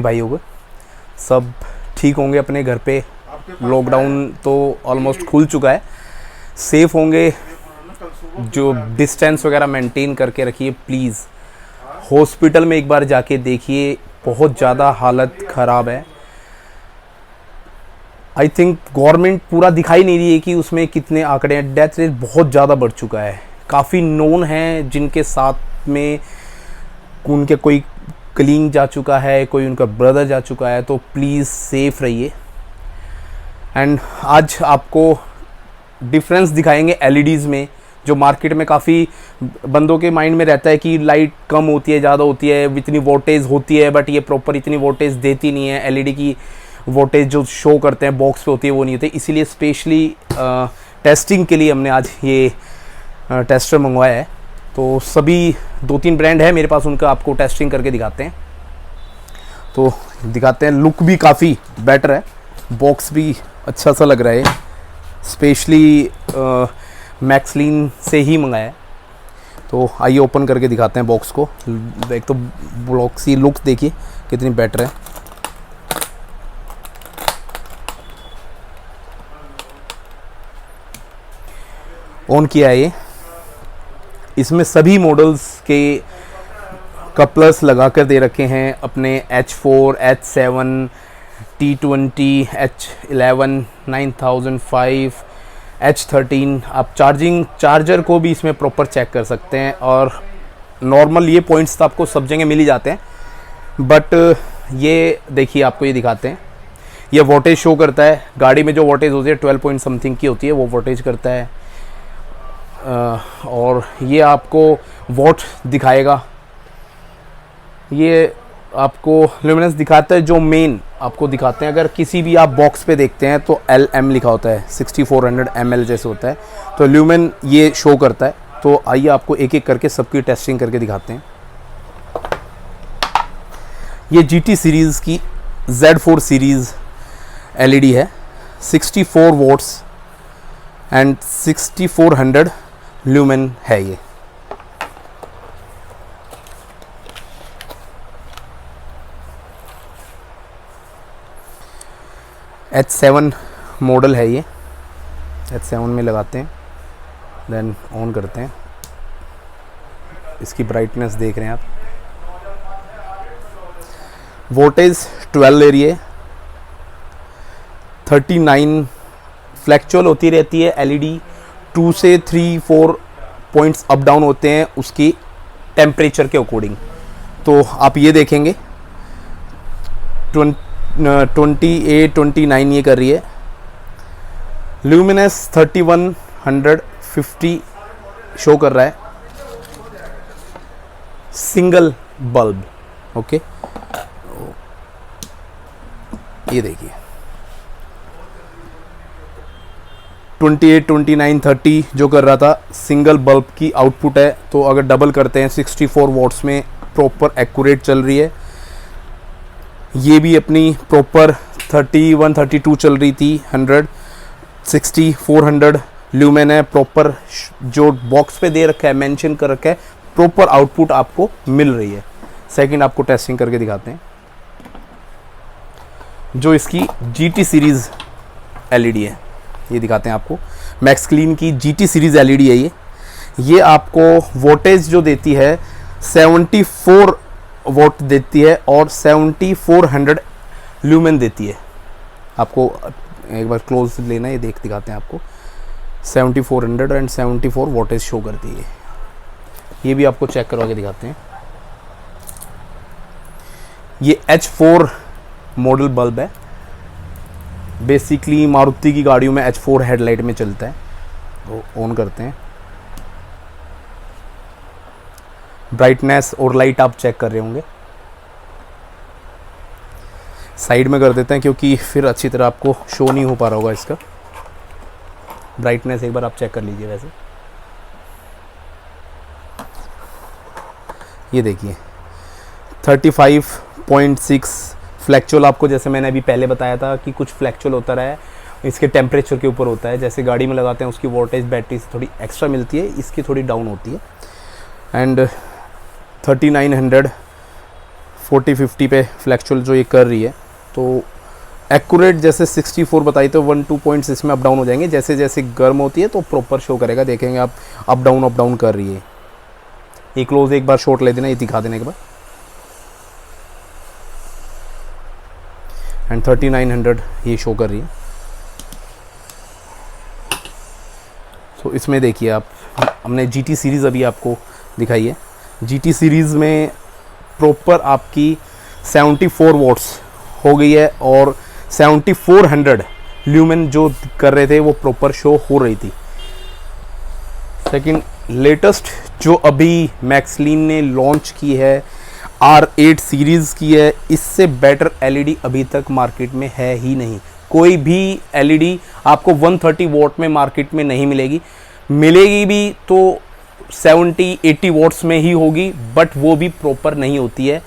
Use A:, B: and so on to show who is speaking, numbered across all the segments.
A: भाई होगा सब ठीक होंगे अपने घर पे। लॉकडाउन तो ऑलमोस्ट खुल चुका है, सेफ होंगे। जो डिस्टेंस वगैरह मेंटेन करके रखिए प्लीज़। हॉस्पिटल में एक बार जाके देखिए, बहुत ज़्यादा हालत ख़राब है। आई थिंक गवर्नमेंट पूरा दिखाई नहीं रही है कि उसमें कितने आंकड़े हैं। डेथ रेट बहुत ज़्यादा बढ़ चुका है। काफ़ी नोन हैं जिनके साथ में उनके कोई कलीग जा चुका है, कोई उनका ब्रदर जा चुका है। तो प्लीज़ सेफ रहिए। एंड आज आपको डिफरेंस दिखाएंगे एलईडीज़ में। जो मार्केट में काफ़ी बंदों के माइंड में रहता है कि लाइट कम होती है, ज़्यादा होती है, इतनी वोल्टेज होती है, बट ये प्रॉपर इतनी वोल्टेज देती नहीं है। एलईडी की वोल्टेज जो शो करते हैं बॉक्स पे होती है वो नहीं होती। इसीलिए स्पेशली टेस्टिंग के लिए हमने आज ये टेस्टर मंगवाया है। तो सभी 2-3 ब्रांड है मेरे पास, उनका आपको टेस्टिंग करके दिखाते हैं। तो दिखाते हैं। लुक भी काफ़ी बेटर है, बॉक्स भी अच्छा सा लग रहा है। स्पेशली मैक्सलिन से ही मंगाया है। तो आइए ओपन करके दिखाते हैं बॉक्स को। एक तो बॉक्स की लुक देखिए कितनी बेटर है। ऑन किया है ये। इसमें सभी मॉडल्स के कपलर्स लगा कर दे रखे हैं अपने H4, H7, T20, H11, 9005, H13। आप चार्जर को भी इसमें प्रॉपर चेक कर सकते हैं। और नॉर्मल ये पॉइंट्स तो आपको सब जगह मिल ही जाते हैं, बट ये देखिए आपको ये दिखाते हैं। ये वोल्टेज शो करता है। गाड़ी में जो वोल्टेज होती है 12 पॉइंट समथिंग की होती है, वो वोल्टेज करता है। और ये आपको वोट दिखाएगा। ये आपको ल्यूमिनेंस दिखाता है। जो मेन आपको दिखाते हैं, अगर किसी भी आप बॉक्स पे देखते हैं तो LM लिखा होता है, 6400 ml जैसे होता है। तो ल्यूमेन ये शो करता है। तो आइए आपको एक एक करके सबकी टेस्टिंग करके दिखाते हैं। ये GT सीरीज़ की Z4 सीरीज़ LED है। 64 वोट्स एंड 6400 ल्यूमेन है ये। H7 मॉडल है ये। H7 में लगाते हैं, देन ऑन करते हैं। इसकी ब्राइटनेस देख रहे हैं आप। वोल्टेज 12 ले रही है। 39 फ्लैक्चुअल होती रहती है LED। 2 से 3-4 पॉइंट्स अप डाउन होते हैं उसकी टेम्परेचर के अकॉर्डिंग। तो आप ये देखेंगे 28-29 ये कर रही है। ल्यूमिनेंस 3150 शो कर रहा है। Single bulb. ओके, ये देखिए 28, 29, 30 जो कर रहा था, सिंगल बल्ब की आउटपुट है। तो अगर डबल करते हैं 64 वॉट्स में प्रॉपर एक्यूरेट चल रही है। ये भी अपनी प्रॉपर 31, 32 चल रही थी। 100, 60, 400 ल्यूमेन है। प्रॉपर जो बॉक्स पे दे रखा है, मेंशन कर रखा है, प्रॉपर आउटपुट आपको मिल रही है। सेकंड आपको टेस्टिंग करके दिखाते हैं। जो इसकी GT सीरीज़ LED है, ये दिखाते हैं आपको। मैक्सक्लीन की GT सीरीज़ LED है ये आपको वोल्टेज जो देती है 74 वोट देती है और 7400 ल्यूमेन देती है। आपको एक बार क्लोज लेना है, ये दिखाते हैं आपको। 7400 एंड 74 वोल्टेज शो करती है। ये भी आपको चेक करवा के दिखाते हैं। ये H4 मॉडल बल्ब है। बेसिकली मारुति की गाड़ियों में H4 हेडलाइट में चलता है। तो ऑन करते हैं। ब्राइटनेस और लाइट आप चेक कर रहे होंगे। साइड में कर देते हैं क्योंकि फिर अच्छी तरह आपको शो नहीं हो पा रहा होगा इसका। ब्राइटनेस एक बार आप चेक कर लीजिए। वैसे ये देखिए 35.6 फ्लैक्चुअल। आपको जैसे मैंने अभी पहले बताया था कि कुछ फ्लैक्चुअल होता रहा है, इसके टेम्परेचर के ऊपर होता है। जैसे गाड़ी में लगाते हैं उसकी वोल्टेज बैटरी से थोड़ी एक्स्ट्रा मिलती है, इसकी थोड़ी डाउन होती है। एंड 3900 40-50 पे फ्लैक्चुअल जो ये कर रही है, तो एक्यूरेट जैसे 64 बताई तो 1-2 पॉइंट्स इसमें अप डाउन हो जाएंगे। जैसे जैसे गर्म होती है तो प्रॉपर शो करेगा, देखेंगे आप अप डाउन कर रही है। ये क्लोज एक बार शॉट ले देना, ये दिखा देने के बाद। एंड 3900 ये शो कर रही है। तो इसमें देखिए आप, हमने GT सीरीज़ अभी आपको दिखाई है। GT सीरीज़ में प्रॉपर आपकी 74 वॉट्स हो गई है और 7400 ल्यूमेन जो कर रहे थे वो प्रॉपर शो हो रही थी। सेकंड लेटेस्ट जो अभी मैक्सलिन ने लॉन्च की है R8 सीरीज़ की है, इससे बेटर LED अभी तक मार्केट में है ही नहीं। कोई भी LED आपको 130 वॉट में मार्केट में नहीं मिलेगी, मिलेगी भी तो 70-80 वॉट्स में ही होगी, बट वो भी प्रॉपर नहीं होती है।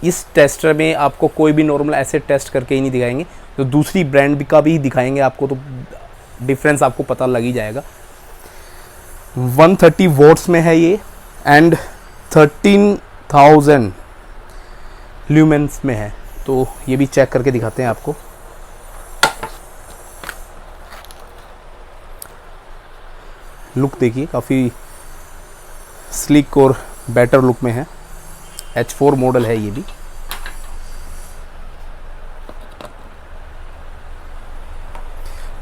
A: इस टेस्टर में आपको कोई भी नॉर्मल ऐसे टेस्ट करके ही नहीं दिखाएंगे, तो दूसरी ब्रांड का भी दिखाएंगे आपको, तो डिफरेंस आपको पता लग ही जाएगा। 130 वॉट्स में है ये एंड 13,000 ल्यूमेंस में है। तो ये भी चेक करके दिखाते हैं आपको। लुक देखिए, काफ़ी स्लिक और बेटर लुक में है। H4 मॉडल है ये भी।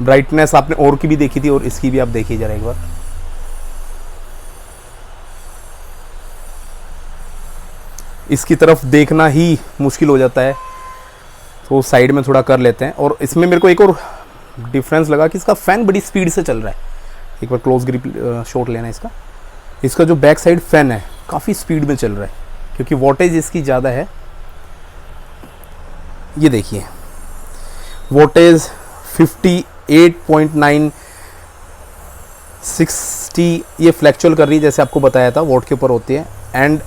A: ब्राइटनेस आपने और की भी देखी थी और इसकी भी आप देखिए जरा एक बार। इसकी तरफ देखना ही मुश्किल हो जाता है, तो साइड में थोड़ा कर लेते हैं। और इसमें मेरे को एक और डिफरेंस लगा कि इसका फ़ैन बड़ी स्पीड से चल रहा है। एक बार क्लोज ग्रिप शॉट लेना इसका। इसका जो बैक साइड फ़ैन है काफ़ी स्पीड में चल रहा है, क्योंकि वोल्टेज इसकी ज़्यादा है। ये देखिए वोल्टेज 58.9 60 ये फ्लैक्चुअल कर रही है, जैसे आपको बताया था वोट के ऊपर होती है। एंड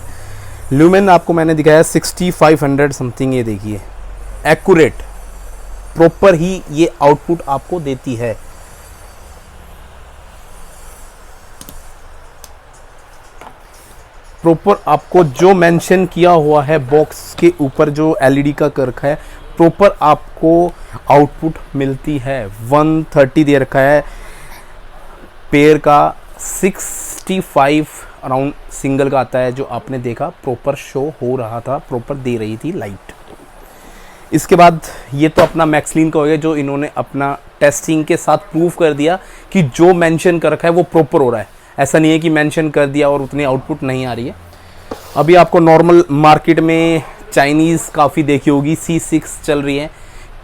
A: ल्यूमेन आपको मैंने दिखाया 6500 समथिंग। ये देखिए एक्यूरेट प्रॉपर ही ये आउटपुट आपको देती है। प्रॉपर आपको जो मेंशन किया हुआ है बॉक्स के ऊपर जो LED का कर रखा है, प्रॉपर आपको आउटपुट मिलती है। 130 दे रखा है पेयर का, 65 अराउंड सिंगल का आता है। जो आपने देखा प्रॉपर शो हो रहा था, प्रॉपर दे रही थी लाइट। इसके बाद ये तो अपना मैक्सलिन का हो गया, जो इन्होंने अपना टेस्टिंग के साथ प्रूव कर दिया कि जो मेंशन कर रखा है वो प्रॉपर हो रहा है। ऐसा नहीं है कि मेंशन कर दिया और उतनी आउटपुट नहीं आ रही है। अभी आपको नॉर्मल मार्केट में चाइनीज़ काफ़ी देखी होगी, C6 चल रही है।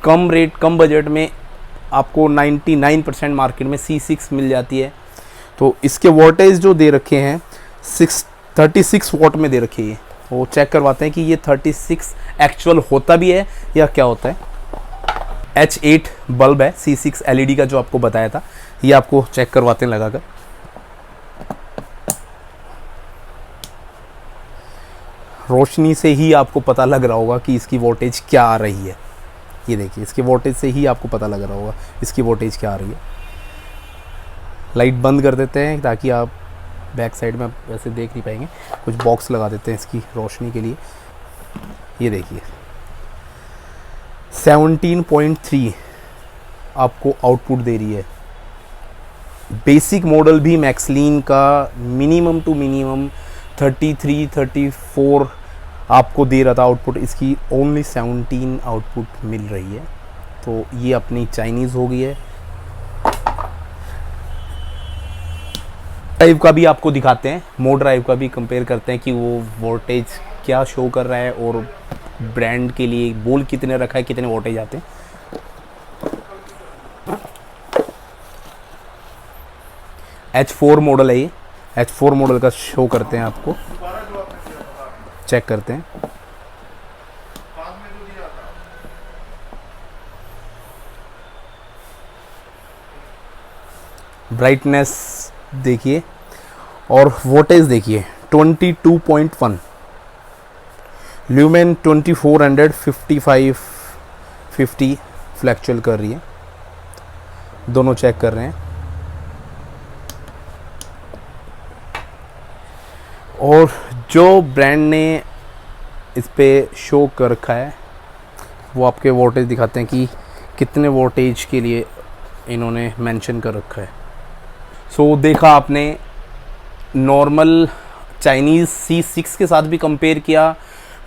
A: कम रेट कम बजट में आपको 99% मार्केट में C6 मिल जाती है। तो इसके वोल्टेज जो दे रखे हैं 36 वॉट में दे रखे हैं। वो चेक करवाते हैं कि ये 36 एक्चुअल होता भी है या क्या होता है। H8 बल्ब है, C6 LED का जो आपको बताया था, ये आपको चेक करवाते हैं लगाकर। रोशनी से ही आपको पता लग रहा होगा कि इसकी वोल्टेज क्या आ रही है। ये देखिए इसकी वोल्टेज से ही आपको पता लग रहा होगा इसकी वोल्टेज क्या आ रही है। लाइट बंद कर देते हैं ताकि आप बैक साइड में वैसे देख नहीं पाएंगे। कुछ बॉक्स लगा देते हैं इसकी रोशनी के लिए। ये देखिए 17.3 आपको आउटपुट दे रही है। बेसिक मॉडल भी मैक्सलिन का मिनिमम टू मिनिमम 33-34 आपको दे रहा था आउटपुट, इसकी ओनली 17 आउटपुट मिल रही है। तो ये अपनी चाइनीज़ हो गई है। ड्राइव का भी आपको दिखाते हैं, मोड ड्राइव का भी कंपेयर करते हैं कि वो वोल्टेज क्या शो कर रहा है और ब्रांड के लिए बोल कितने रखा है, कितने वोल्टेज आते हैं। H4 मॉडल है ये, H4 मॉडल का शो करते हैं आपको, चेक करते हैं। ब्राइटनेस देखिए और वोल्टेज देखिए 22.1, ल्यूमेन 2400 5550 फ्लैक्चुअल कर रही है। दोनों चेक कर रहे हैं। और जो ब्रांड ने इस पे शो कर रखा है, वो आपके वोल्टेज दिखाते हैं कि कितने वोल्टेज के लिए इन्होंने मेंशन कर रखा है। सो देखा आपने, नॉर्मल चाइनीज़ C6 के साथ भी कंपेयर किया,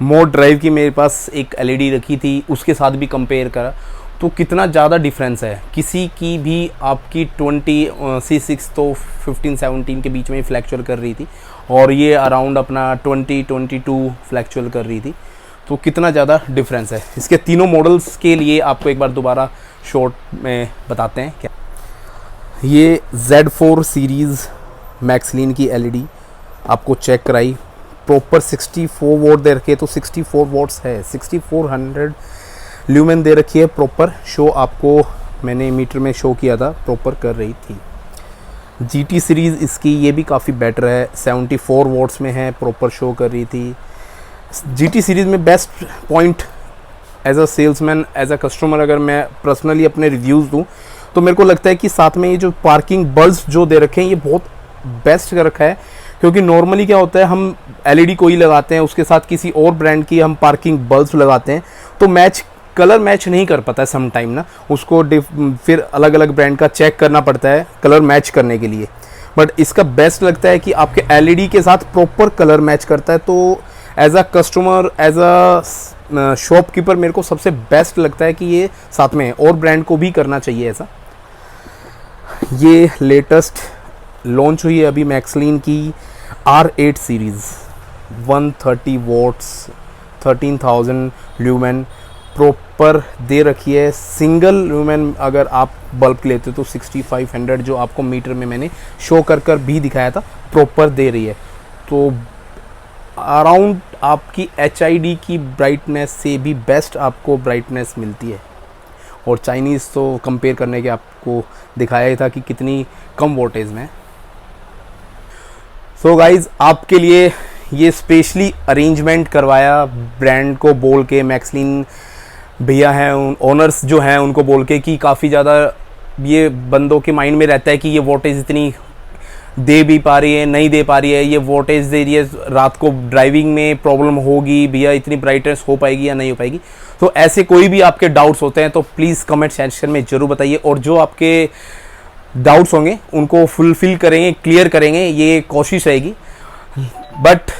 A: मोड ड्राइव की मेरे पास एक LED रखी थी उसके साथ भी कंपेयर करा, तो कितना ज़्यादा डिफरेंस है। किसी की भी आपकी 20 C6 तो 15-17 के बीच में ही फ्लैक्चुअल कर रही थी और ये अराउंड अपना 20-22 फ्लैक्चुअल कर रही थी, तो कितना ज़्यादा डिफरेंस है। इसके तीनों मॉडल्स के लिए आपको एक बार दोबारा शॉर्ट में बताते हैं क्या। ये Z4 सीरीज़ मैक्सलिन की LED आपको चेक कराई, प्रॉपर 64 वोट दे रखे, तो 64 वोट्स है, 6400 ल्यूमेन दे रखी है प्रॉपर। शो आपको मैंने मीटर में शो किया था, प्रॉपर कर रही थी। GT सीरीज़ इसकी ये भी काफ़ी बेटर है, 74 वोट्स में है, प्रॉपर शो कर रही थी। GT सीरीज़ में best point as a salesman, as a customer, अगर मैं पर्सनली अपने रिव्यूज़ दूँ तो मेरे को लगता है कि साथ में ये जो पार्किंग बल्ब्स जो दे रखे हैं ये बहुत बेस्ट कर रखा है, क्योंकि नॉर्मली क्या होता है हम LED कोई लगाते हैं उसके साथ किसी और ब्रांड की हम पार्किंग बल्ब्स लगाते हैं तो कलर मैच नहीं कर पाता है सम टाइम ना, उसको फिर अलग अलग ब्रांड का चेक करना पड़ता है कलर मैच करने के लिए। बट इसका बेस्ट लगता है कि आपके LED के साथ प्रॉपर कलर मैच करता है, तो as a customer, as a shopkeeper मेरे को सबसे बेस्ट लगता है कि ये साथ में है, और ब्रांड को भी करना चाहिए ऐसा। ये लेटेस्ट लॉन्च हुई है अभी मैक्सलिन की R8 series, 130 watts, 13,000 lumen proper दे रखी है। सिंगल ल्यूमेन अगर आप बल्ब लेते हो तो 6500 जो आपको मीटर में मैंने शो कर भी दिखाया था प्रॉपर दे रही है, तो अराउंड आपकी HID की ब्राइटनेस से भी बेस्ट आपको ब्राइटनेस मिलती है। और चाइनीज़ तो कंपेयर करने के आपको दिखाया ही था कि कितनी कम वोल्टेज में। सो गाइज़, आपके लिए ये स्पेशली अरेंजमेंट करवाया ब्रांड को बोल के, मैक्सलिन भैया हैं ओनर्स जो हैं उनको बोल के कि काफ़ी ज़्यादा ये बंदों के माइंड में रहता है कि ये वोल्टेज इतनी दे भी पा रही है, नहीं दे पा रही है, ये वोल्टेज दे रही है, रात को ड्राइविंग में प्रॉब्लम होगी भैया, इतनी ब्राइटनेस हो पाएगी या नहीं हो पाएगी। तो ऐसे कोई भी आपके डाउट्स होते हैं तो प्लीज़ कमेंट सेक्शन में ज़रूर बताइए, और जो आपके डाउट्स होंगे उनको फुलफ़िल करेंगे, क्लियर करेंगे, ये कोशिश रहेगी। बट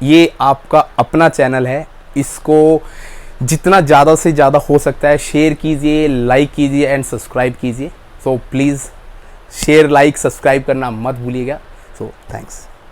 A: ये आपका अपना चैनल है, इसको जितना ज़्यादा से ज़्यादा हो सकता है शेयर कीजिए, लाइक कीजिए एंड सब्सक्राइब कीजिए। So please share, like, subscribe करना मत भूलिएगा। So thanks.